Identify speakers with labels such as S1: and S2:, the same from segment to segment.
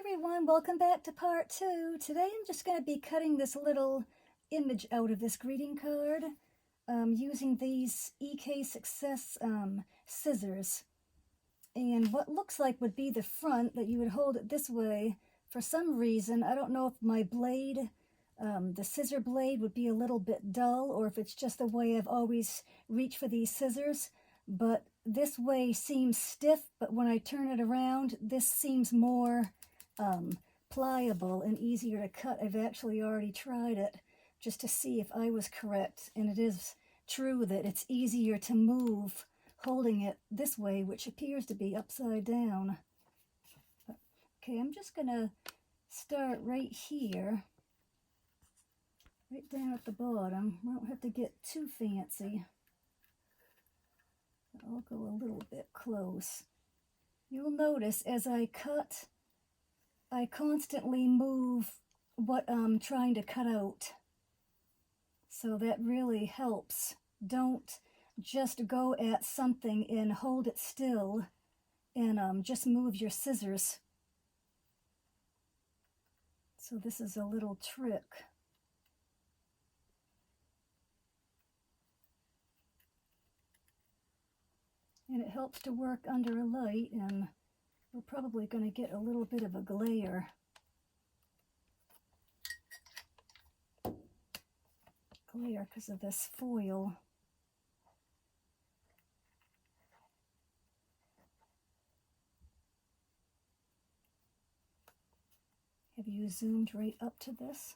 S1: everyone, welcome back to part 2. Today I'm just going to be cutting this little image out of this greeting card using these EK Success scissors. And what looks like would be the front, that you would hold it this way. For some reason, I don't know if my blade, the scissor blade would be a little bit dull, or if it's just the way I've always reached for these scissors. But this way seems stiff, but when I turn it around, this seems more pliable and easier to cut. I've actually already tried it just to see if I was correct, and it is true that it's easier to move holding it this way, which appears to be upside down. Okay, I'm just gonna start right here, right down at the bottom. I don't have to get too fancy. I'll go a little bit close. You'll notice as I cut, I constantly move what I'm trying to cut out. So that really helps. Don't just go at something and hold it still and just move your scissors. So this is a little trick. And it helps to work under a light, and we're probably going to get a little bit of a glare. Glare because of this foil. Have you zoomed right up to this?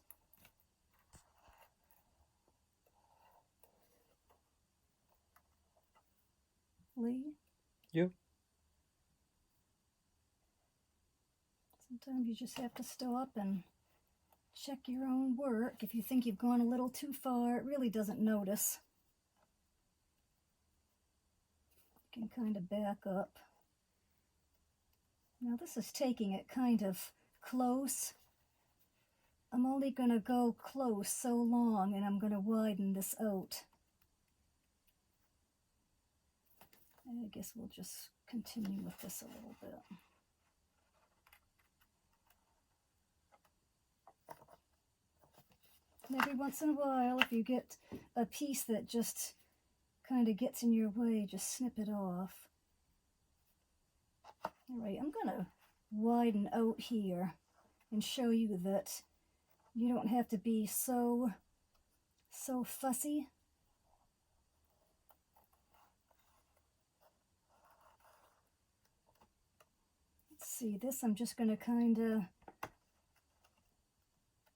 S1: Lee?
S2: You?
S1: Sometimes you just have to stop and check your own work. If you think you've gone a little too far, it really doesn't notice. You can kind of back up. Now this is taking it kind of close. I'm only going to go close so long, and I'm going to widen this out. I guess we'll just continue with this a little bit. And every once in a while, if you get a piece that just kind of gets in your way, just snip it off. All right, I'm going to widen out here and show you that you don't have to be so fussy. Let's see, this I'm just going to kind of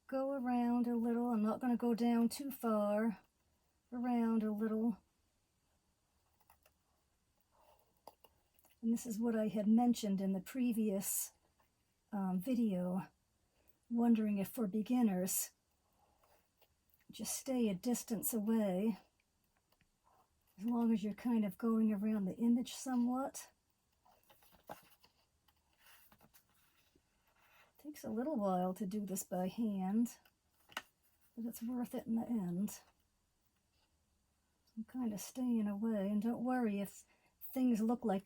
S1: go around a little. I'm not going to go down too far. Around a little. And this is what I had mentioned in the previous video, wondering if for beginners, just stay a distance away, as long as you're kind of going around the image somewhat. Takes a little while to do this by hand, but it's worth it in the end. I'm kind of staying away, and don't worry if things look like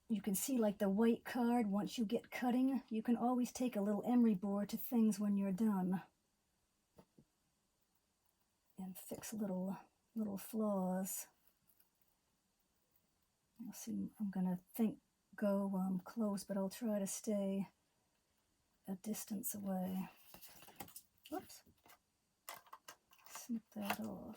S1: you can see like the white card. Once you get cutting, you can always take a little emery board to things when you're done and fix little flaws. You'll see, I'm gonna go close, but I'll try to stay a distance away. Whoops. Snip that off.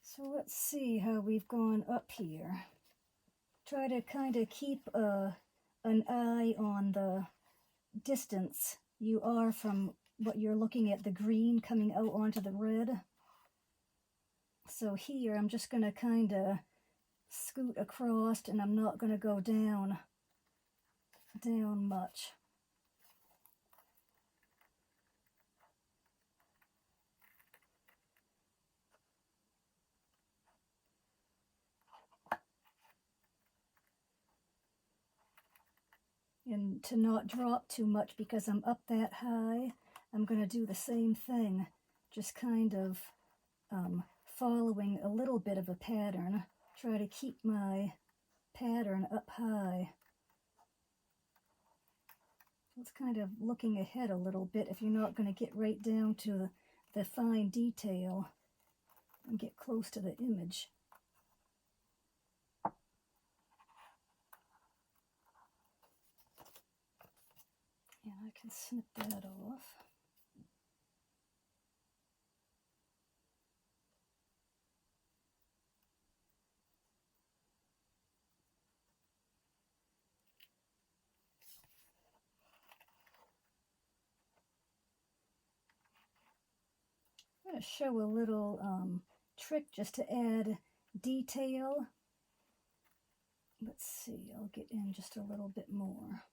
S1: So let's see how we've gone up here. Try to kind of keep an eye on the distance you are from what you're looking at, the green coming out onto the red. So here I'm just going to kind of scoot across, and I'm not going to go down much. and to not drop too much because I'm up that high. I'm going to do the same thing, just kind of following a little bit of a pattern. Try to keep my pattern up high. It's kind of looking ahead a little bit if you're not going to get right down to the fine detail and get close to the image. And I can snip that off. I'm going to show a little trick just to add detail. Let's see, I'll get in just a little bit more.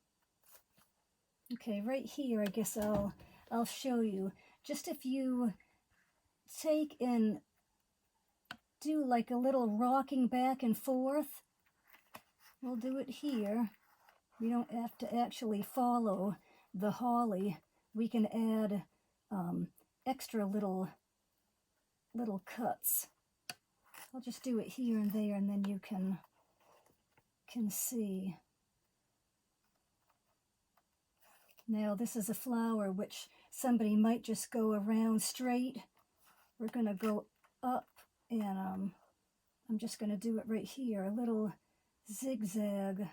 S1: Okay, right here, I guess I'll show you. Just if you take and do like a little rocking back and forth, we'll do it here. We don't have to actually follow the holly. We can add extra little cuts. I'll just do it here and there, and then you can see. Now this is a flower which somebody might just go around straight. We're going to go up, and I'm just going to do it right here, a little zigzag.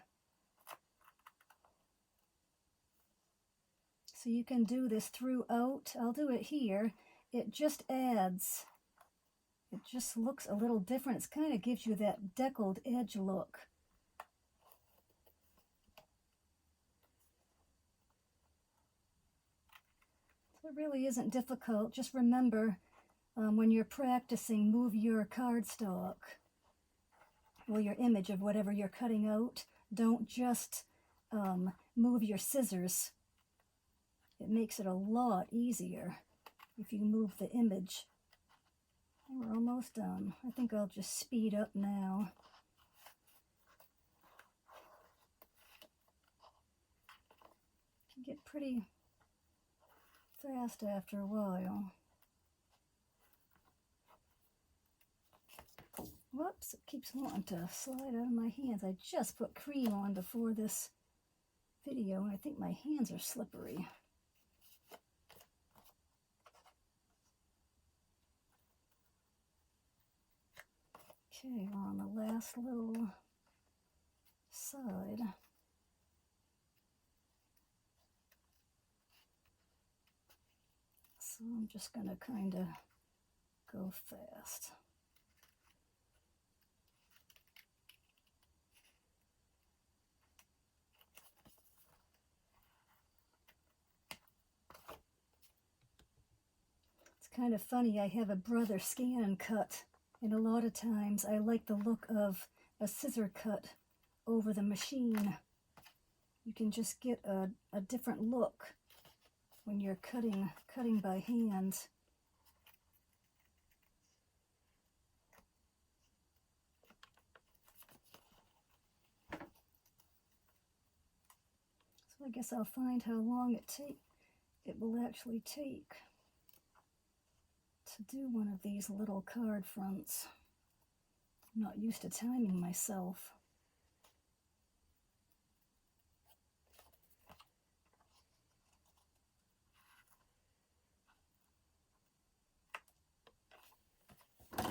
S1: So you can do this throughout. I'll do it here. It just adds, it just looks a little different. It kind of gives you that deckled edge look. So it really isn't difficult. Just remember, when you're practicing, move your cardstock, or your image of whatever you're cutting out. Don't just move your scissors. It makes it a lot easier if you move the image. We're almost done. I think I'll just speed up now. It can get pretty fast after a while. Whoops, it keeps wanting to slide out of my hands. I just put cream on before this video, and I think my hands are slippery. Okay, we're on the last little side. So I'm just going to kind of go fast. It's kind of funny, I have a brother scan and cut, and a lot of times I like the look of a scissor cut over the machine. You can just get a different look when you're cutting by hand. So I guess I'll find how long it will actually take to do one of these little card fronts. I'm not used to timing myself.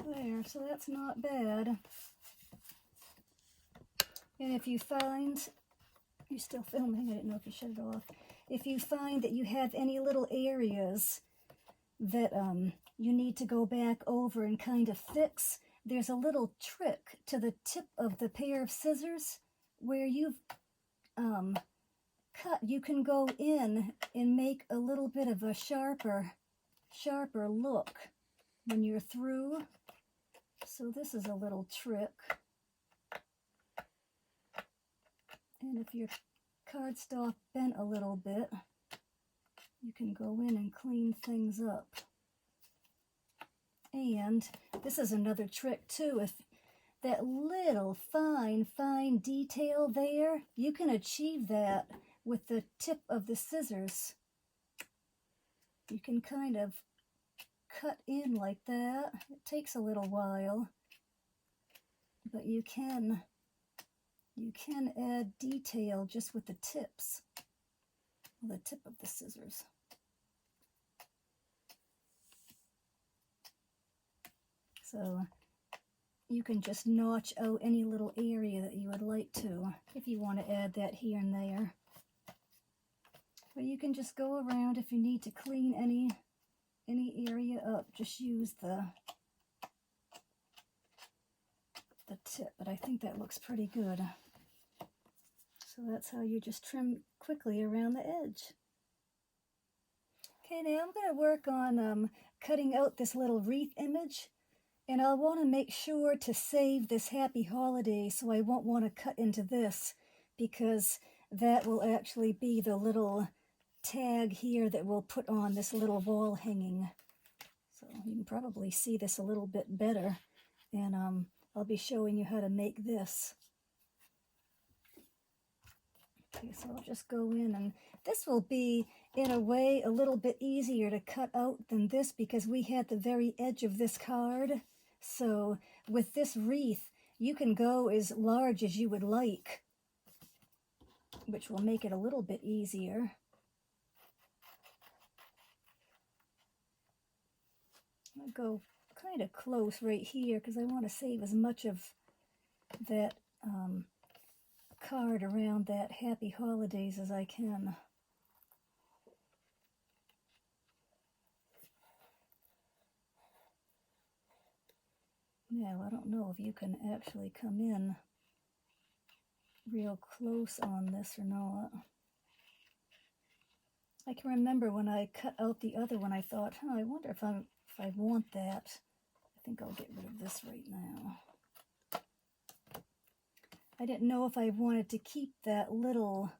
S1: There, so that's not bad. And if you find, you're still filming, I didn't know if you shut it off. If you find that you have any little areas that you need to go back over and kind of fix, there's a little trick to the tip of the pair of scissors where you've cut. You can go in and make a little bit of a sharper look when you're through. So this is a little trick. And if your cardstock bent a little bit, you can go in and clean things up. And this is another trick too. If that little fine detail there, you can achieve that with the tip of the scissors, you can kind of cut in like that. It takes a little while, but you can add detail just with the tips, the tip of the scissors. So you can just notch out any little area that you would like to, if you want to add that here and there. But you can just go around if you need to clean any area up. Just use the tip, but I think that looks pretty good. So that's how you just trim quickly around the edge. Okay, now I'm going to work on cutting out this little wreath image. And I'll want to make sure to save this happy holiday, so I won't want to cut into this, because that will actually be the little tag here that we'll put on this little wall hanging. So you can probably see this a little bit better, and I'll be showing you how to make this. Okay, so I'll just go in, and this will be, in a way, a little bit easier to cut out than this, because we had the very edge of this card. So with this wreath, you can go as large as you would like, which will make it a little bit easier. I'll go kind of close right here because I want to save as much of that card around that happy holidays as I can. Now, I don't know if you can actually come in real close on this or not. I can remember when I cut out the other one, I thought, I wonder if I want that. I think I'll get rid of this right now. I didn't know if I wanted to keep that little,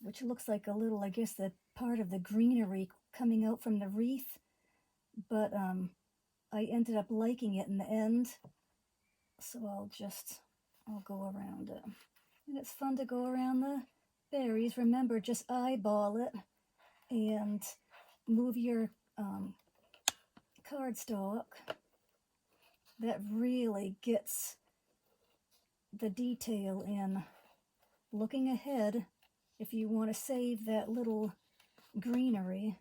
S1: which looks like a little, I guess, the part of the greenery coming out from the wreath, but I ended up liking it in the end, so I'll go around it. And it's fun to go around the berries. Remember, just eyeball it and move your cardstock. That really gets the detail in. Looking ahead, if you want to save that little greenery.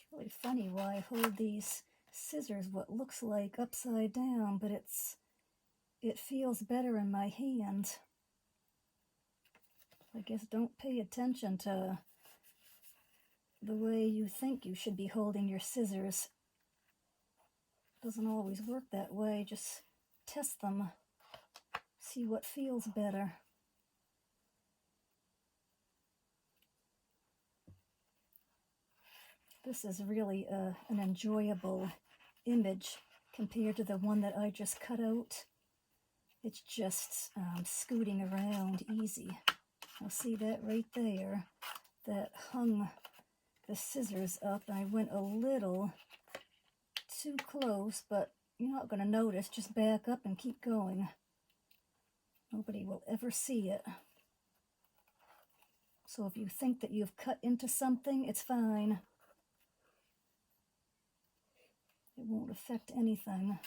S1: It's really funny why I hold these scissors what looks like upside down, but it feels better in my hand. I guess don't pay attention to the way you think you should be holding your scissors. Doesn't always work that way. Just test them. See what feels better. This is really an enjoyable image compared to the one that I just cut out. It's just scooting around easy. I'll see that right there. That hung the scissors up, and I went a little too close, but you're not going to notice. Just back up and keep going. Nobody will ever see it. So if you think that you've cut into something, it's fine. It won't affect anything.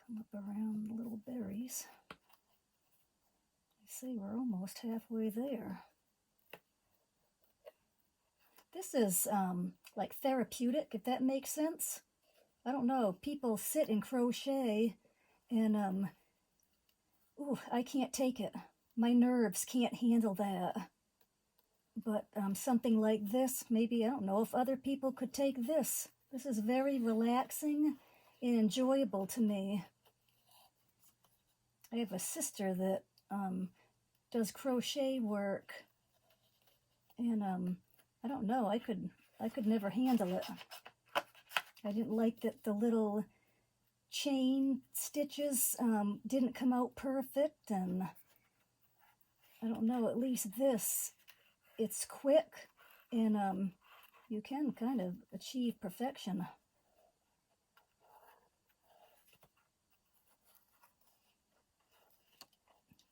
S1: Come up around the little berries. I see we're almost halfway there. This is like therapeutic, if that makes sense. I don't know, people sit and crochet and ooh, I can't take it. My nerves can't handle that. But something like this, maybe, I don't know if other people could take this. This is very relaxing and enjoyable to me. I have a sister that does crochet work, and I don't know, I could never handle it. I didn't like that the little chain stitches didn't come out perfect, and I don't know, at least this, it's quick and you can kind of achieve perfection.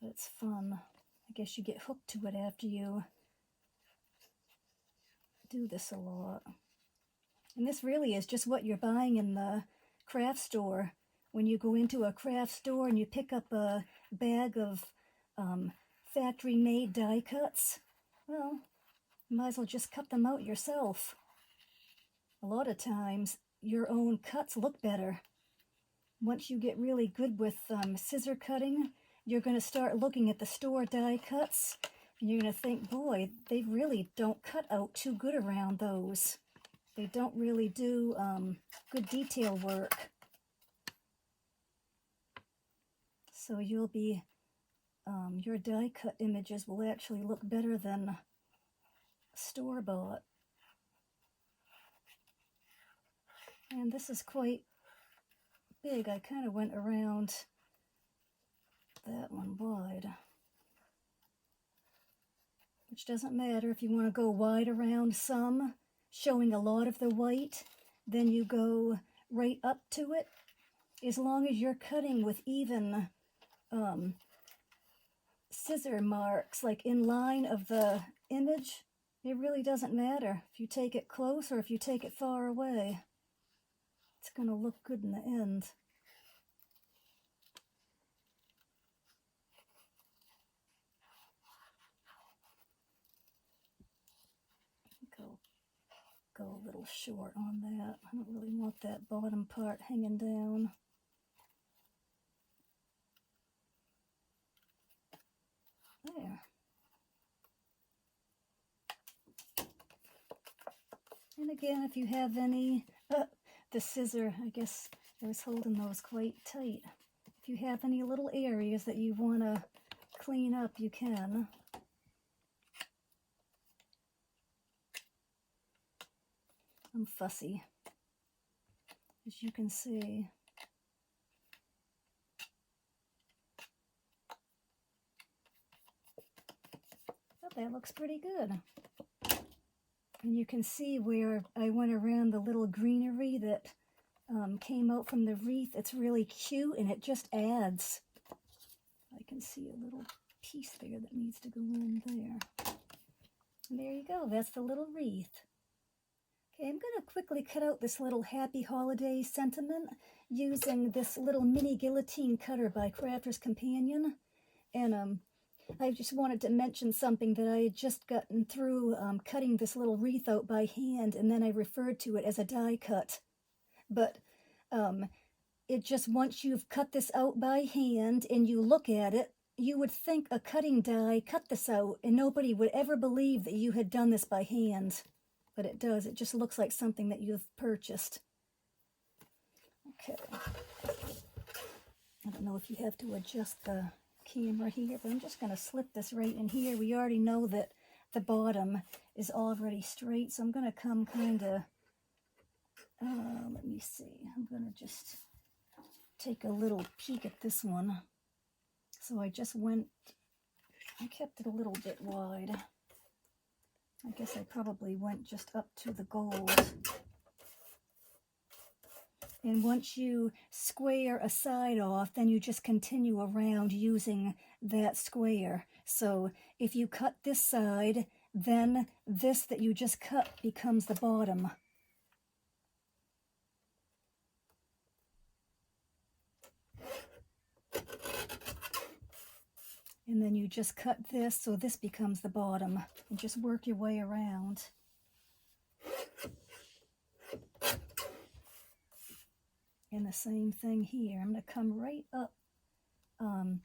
S1: It's fun. I guess you get hooked to it after you do this a lot. And this really is just what you're buying in the craft store. When you go into a craft store and you pick up a bag of factory-made die cuts, well, you might as well just cut them out yourself. A lot of times, your own cuts look better. Once you get really good with scissor cutting, you're going to start looking at the store die cuts, and you're going to think, boy, they really don't cut out too good around those. They don't really do good detail work. So you'll be, your die cut images will actually look better than store-bought. And this is quite big. I kind of went around that one wide, which doesn't matter. If you want to go wide around some, showing a lot of the white, then you go right up to it. As long as you're cutting with even scissor marks, like in line of the image, it really doesn't matter if you take it close or if you take it far away. It's going to look good in the end. Go a little short on that. I don't really want that bottom part hanging down. There. And again, if you have any, the scissor, I guess I was holding those quite tight. If you have any little areas that you want to clean up, you can. I'm fussy, as you can see. But that looks pretty good. And you can see where I went around the little greenery that came out from the wreath. It's really cute, and it just adds. I can see a little piece there that needs to go in there. And there you go. That's the little wreath. Okay, I'm going to quickly cut out this little happy holiday sentiment using this little mini guillotine cutter by Crafter's Companion. And I just wanted to mention something that I had just gotten through cutting this little wreath out by hand, and then I referred to it as a die cut. But it just, once you've cut this out by hand and you look at it, you would think a cutting die cut this out, and nobody would ever believe that you had done this by hand. But it does. It just looks like something that you've purchased. Okay. I don't know if you have to adjust the camera here, but I'm just going to slip this right in here. We already know that the bottom is already straight, so I'm going to come kind of, let me see. I'm going to just take a little peek at this one. So I kept it a little bit wide. I guess I probably went just up to the gold. And once you square a side off, then you just continue around using that square. So if you cut this side, then this that you just cut becomes the bottom. And then you just cut this, so this becomes the bottom, and just work your way around. And the same thing here. I'm going to come right up. I'm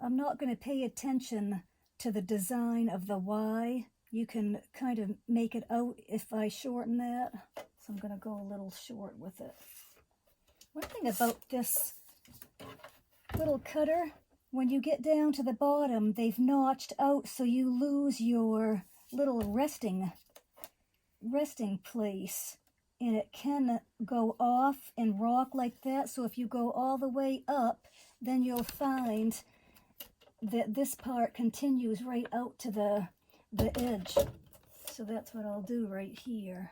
S1: not going to pay attention to the design of the Y. You can kind of make it out if I shorten that. So I'm going to go a little short with it. One thing about this little cutter, when you get down to the bottom, they've notched out so you lose your little resting place. And it can go off and rock like that. So if you go all the way up, then you'll find that this part continues right out to the edge. So that's what I'll do right here.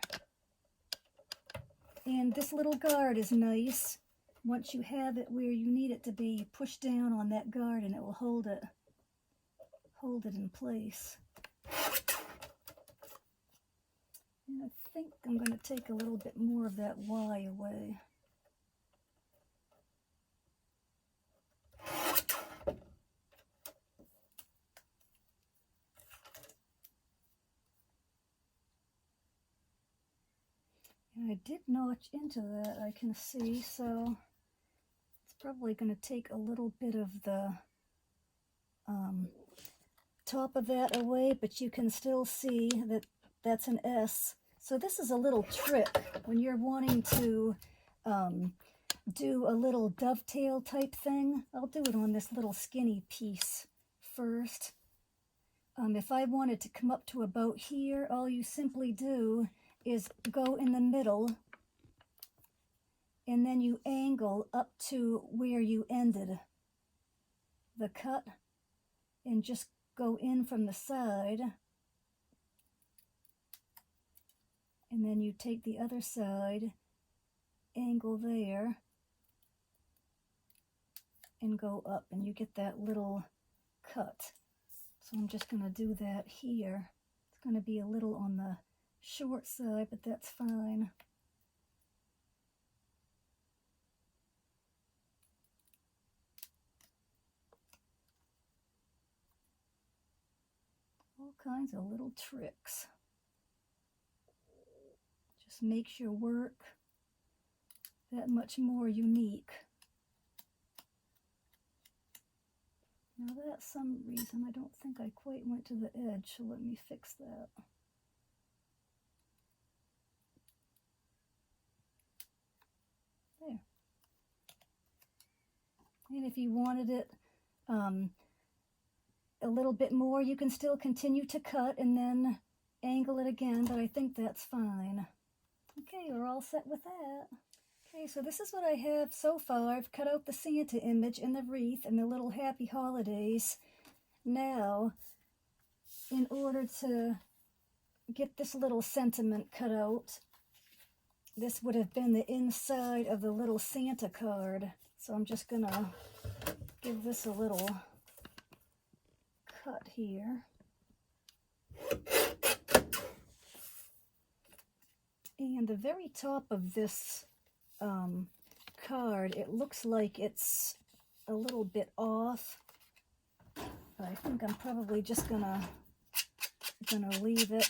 S1: And this little guard is nice. Once you have it where you need it to be, you push down on that guard and it will hold it in place. And I think I'm going to take a little bit more of that Y away. And I did notch into that, I can see, so it's probably going to take a little bit of the top of that away, but you can still see that that's an S. So this is a little trick when you're wanting to do a little dovetail type thing. I'll do it on this little skinny piece first. If I wanted to come up to about here, all you simply do is go in the middle and then you angle up to where you ended the cut and just go in from the side, and then you take the other side, angle there, and go up, and you get that little cut. So I'm just going to do that here. It's going to be a little on the short side, but that's fine. All kinds of little tricks. Just makes your work that much more unique. Now that, some reason, I don't think I quite went to the edge, so let me fix that. There. And if you wanted it a little bit more, you can still continue to cut and then angle it again, but I think that's fine. Okay, we're all set with that. Okay, so this is what I have so far. I've cut out the Santa image and the wreath and the little happy holidays. Now, in order to get this little sentiment cut out, this would have been the inside of the little Santa card. So I'm just gonna give this a little cut here. And the very top of this card, it looks like it's a little bit off. But I think I'm probably just gonna leave it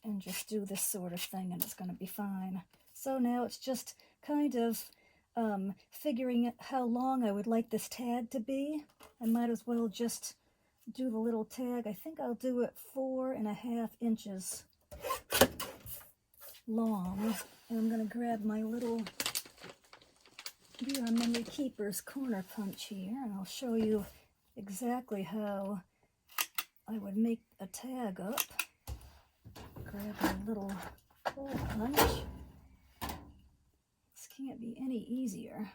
S1: and just do this sort of thing, and it's gonna be fine. So now it's just kind of figuring how long I would like this tag to be. I might as well just do the little tag. I think I'll do it 4.5 inches long. And I'm going to grab my little Be Our Memory Keepers corner punch here, and I'll show you exactly how I would make a tag up. Grab my little hole punch. This can't be any easier.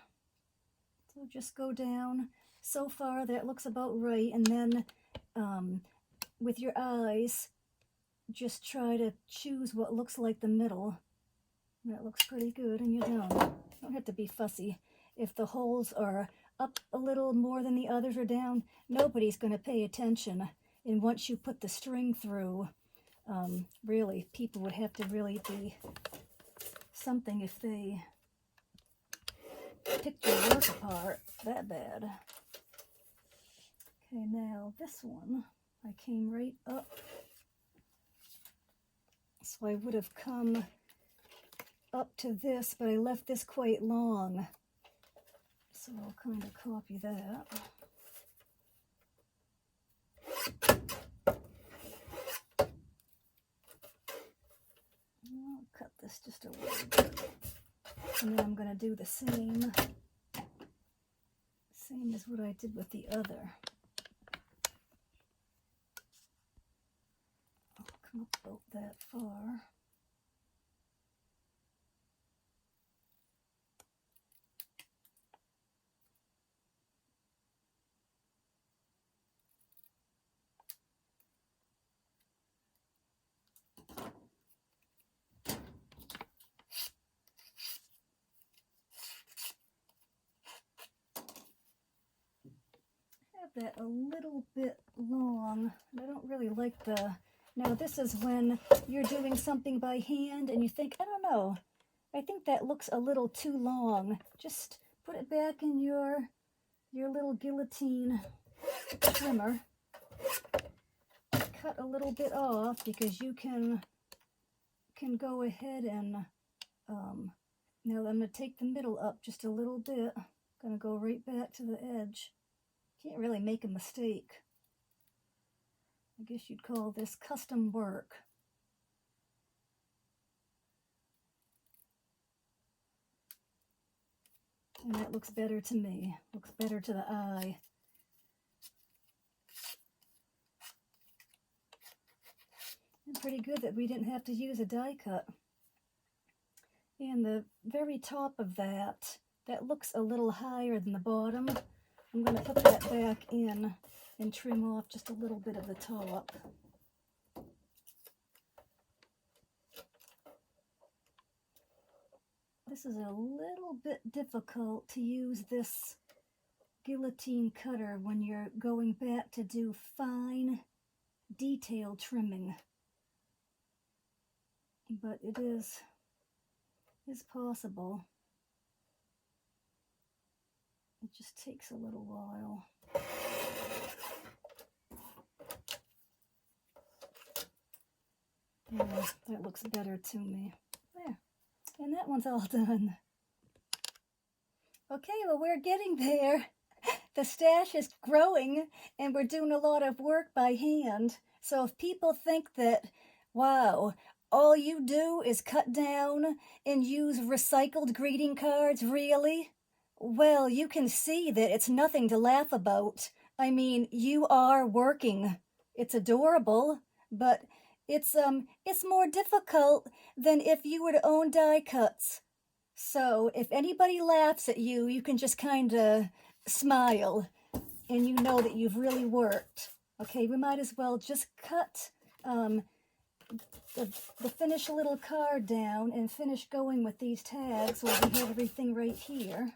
S1: So just go down. So far that looks about right, and then with your eyes, just try to choose what looks like the middle. That looks pretty good, and you're done. You don't have to be fussy. If the holes are up a little more than the others are down, nobody's going to pay attention. And once you put the string through, really, people would have to really be something if they picked your work apart that bad. Okay, now this one, I came right up. So I would have come up to this, but I left this quite long. So I'll kind of copy that. I'll cut this just a little bit. And then I'm going to do the same as what I did with the other. I'll come up about that far. that a little bit long. I don't really like the... Now this is when you're doing something by hand and you think, I don't know, I think that looks a little too long. Just put it back in your little guillotine trimmer. Cut a little bit off because you can go ahead and now I'm going to take the middle up just a little bit. Going to go right back to the edge. Can't really make a mistake. I guess you'd call this custom work. And that looks better to me. Looks better to the eye. And pretty good that we didn't have to use a die cut. And the very top of that looks a little higher than the bottom. I'm going to put that back in and trim off just a little bit of the top. This is a little bit difficult to use this guillotine cutter when you're going back to do fine detail trimming. But it is possible. It just takes a little while. Yeah, that looks better to me. There. And that one's all done. Okay, well, we're getting there. The stash is growing, and we're doing a lot of work by hand. So if people think that, wow, all you do is cut down and use recycled greeting cards, really? Well, you can see that it's nothing to laugh about. I mean, you are working. It's adorable, but it's more difficult than if you were to own die cuts. So if anybody laughs at you, you can just kind of smile, and you know that you've really worked. Okay, we might as well just cut the finished little card down and finish going with these tags while we have everything right here.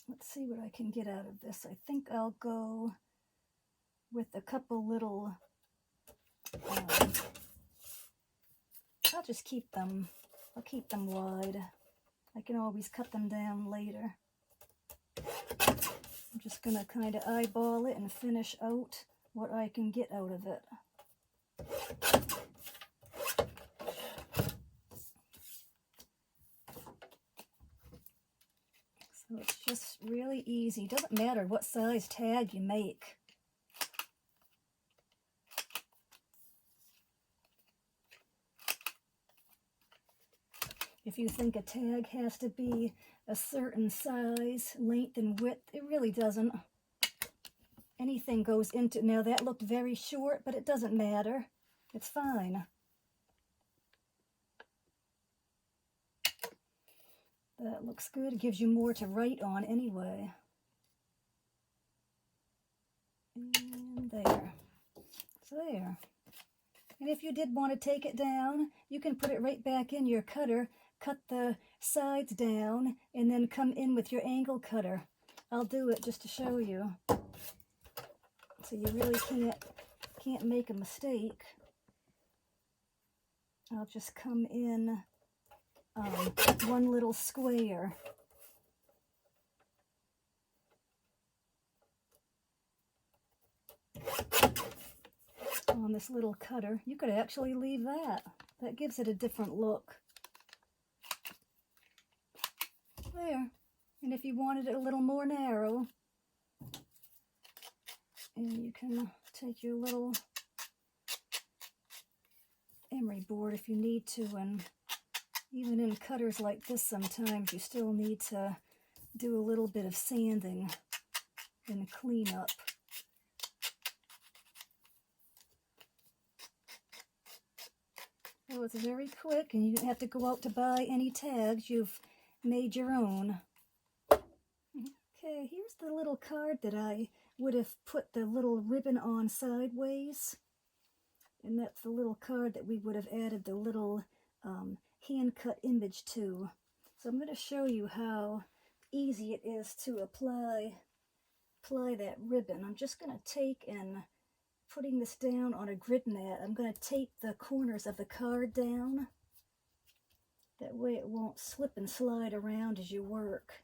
S1: Let's see what I can get out of this. I think I'll go with a couple little, I'll just keep them, I'll keep them wide. I can always cut them down later. I'm just going to kind of eyeball it and finish out what I can get out of it. So it's just really easy. Doesn't matter what size tag you make. If you think a tag has to be a certain size, length, and width, it really doesn't. Anything goes into... Now that looked very short, but it doesn't matter. It's fine. That looks good. It gives you more to write on anyway. And there. So there. And if you did want to take it down, you can put it right back in your cutter, cut the sides down, and then come in with your angle cutter. I'll do it just to show you. So you really can't make a mistake. I'll just come in one little square. On this little cutter. You could actually leave that. That gives it a different look. There. And if you wanted it a little more narrow, and you can take your little emery board if you need to, and even in cutters like this sometimes you still need to do a little bit of sanding and cleanup. So it's very quick, and you don't have to go out to buy any tags. You've made your own. Okay, here's the little card that I would have put the little ribbon on sideways. And that's the little card that we would have added the little hand-cut image to. So I'm going to show you how easy it is to apply apply that ribbon, I'm just going to take and putting this down on a grid mat, I'm going to tape the corners of the card down. That way it won't slip and slide around as you work.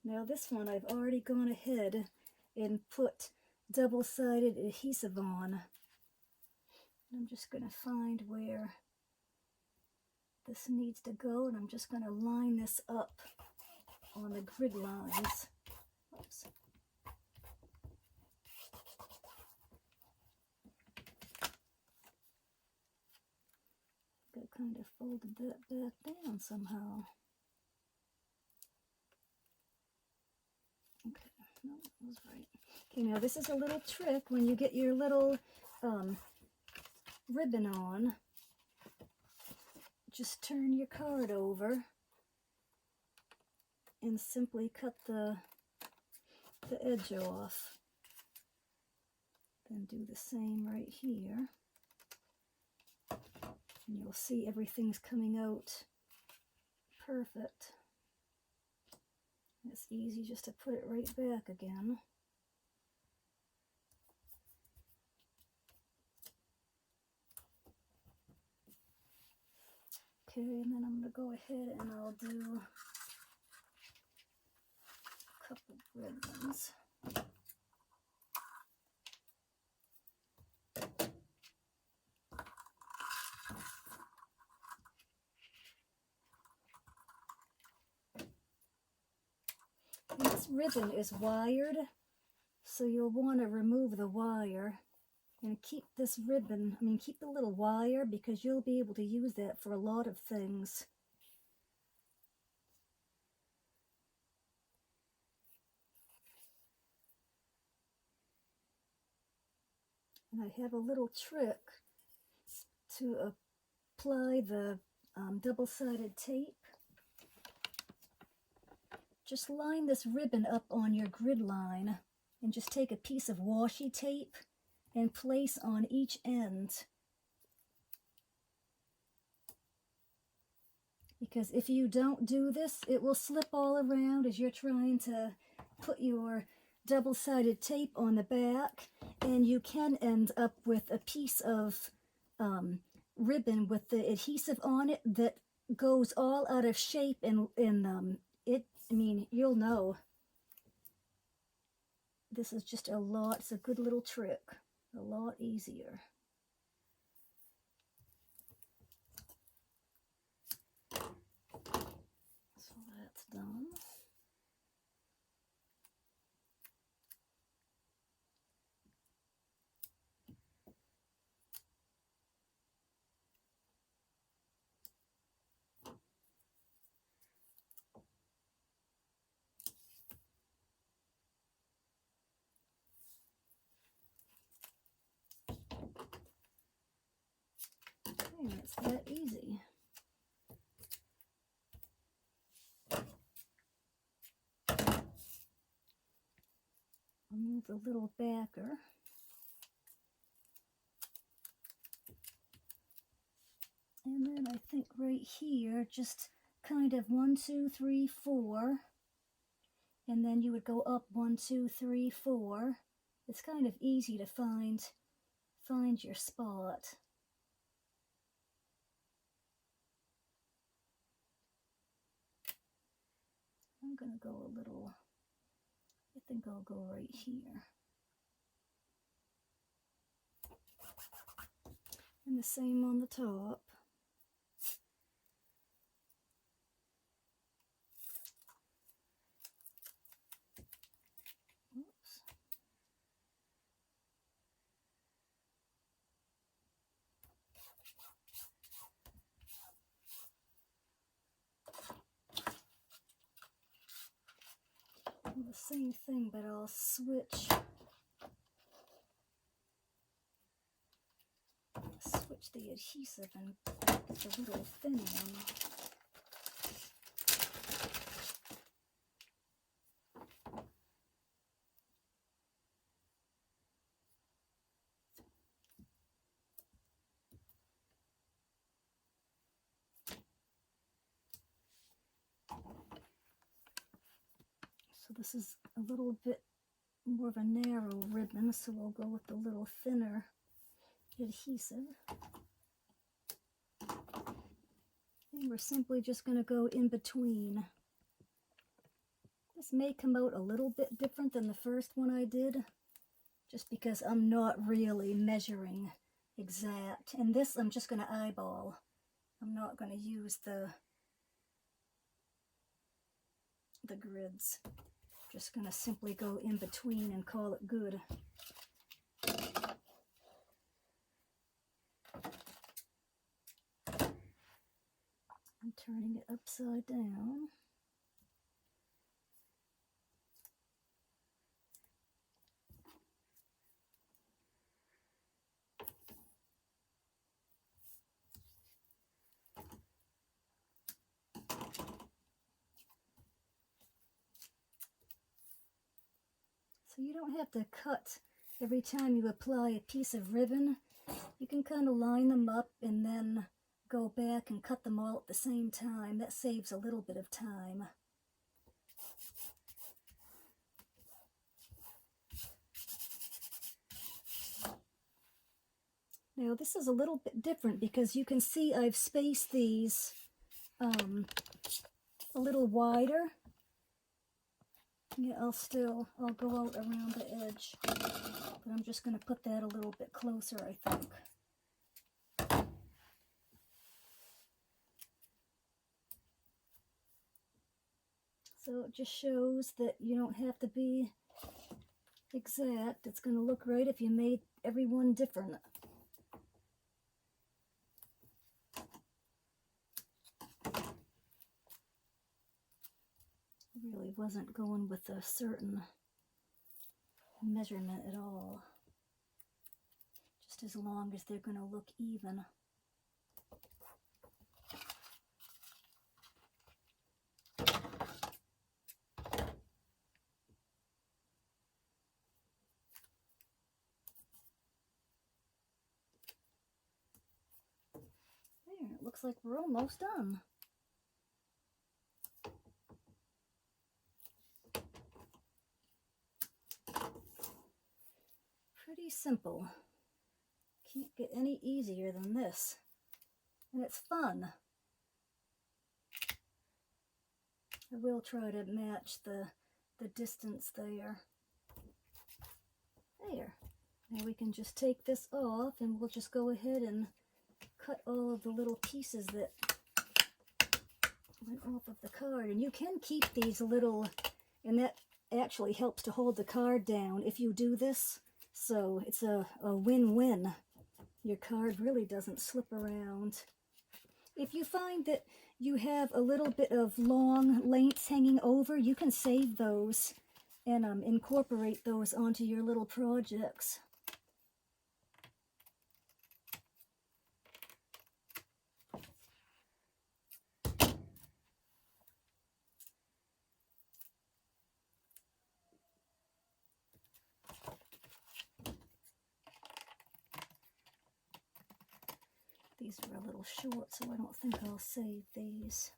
S1: Now this one I've already gone ahead and put double-sided adhesive on. I'm just going to find where this needs to go, and I'm just going to line this up on the grid lines. Oops. I kind of folded that back down somehow. Okay, no, that was right. Okay, now this is a little trick when you get your little ribbon on. Just turn your card over and simply cut the edge off. Then do the same right here. And you'll see everything's coming out perfect. It's easy just to put it right back again. Okay, and then I'm going to go ahead and I'll do a couple ribbons. And this ribbon is wired, so you'll want to remove the wire and keep this ribbon, keep the little wire, because you'll be able to use that for a lot of things. And I have a little trick to apply the double-sided tape. Just line this ribbon up on your grid line and just take a piece of washi tape and place on each end. Because if you don't do this, it will slip all around as you're trying to put your double-sided tape on the back, and you can end up with a piece of ribbon with the adhesive on it that goes all out of shape, and you'll know. This is just it's a good little trick, a lot easier. So that's done. Okay, it's that easy. Remove the little backer. And then I think right here, just kind of 1, 2, 3, 4. And then you would go up 1, 2, 3, 4. It's kind of easy to find your spot. I'm going to go a little, I think I'll go right here. And the same on the top. Oops. And the same thing, but I'll switch the adhesive and get the little thin one. So this is a little bit more of a narrow ribbon, so we'll go with the little thinner adhesive. And we're simply just going to go in between. This may come out a little bit different than the first one I did, just because I'm not really measuring exact. And this I'm just going to eyeball. I'm not going to use the grids. Just going to simply go in between and call it good. I'm turning it upside down. So you don't have to cut every time you apply a piece of ribbon. You can kind of line them up and then go back and cut them all at the same time. That saves a little bit of time. Now this is a little bit different because you can see I've spaced these a little wider. Yeah, I'll go out around the edge, but I'm just going to put that a little bit closer, I think. So it just shows that you don't have to be exact. It's going to look great if you made every one different. I really wasn't going with a certain measurement at all. Just as long as they're going to look even. There, it looks like we're almost done. Pretty simple. Can't get any easier than this. And it's fun. I will try to match the distance there. There. Now we can just take this off and we'll just go ahead and cut all of the little pieces that went off of the card. And you can keep these little, and that actually helps to hold the card down if you do this. So it's a win-win. Your card really doesn't slip around. If you find that you have a little bit of long lengths hanging over, you can save those and incorporate those onto your little projects. These are a little short, so I don't think I'll save these.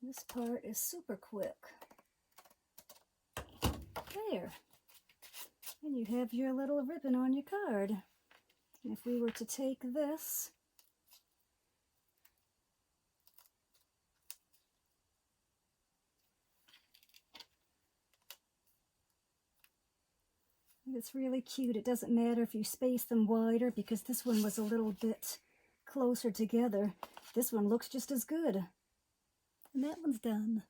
S1: This part is super quick. There. And you have your little ribbon on your card. And if we were to take this, it's really cute. It doesn't matter if you space them wider because this one was a little bit closer together. This one looks just as good. And that one's done.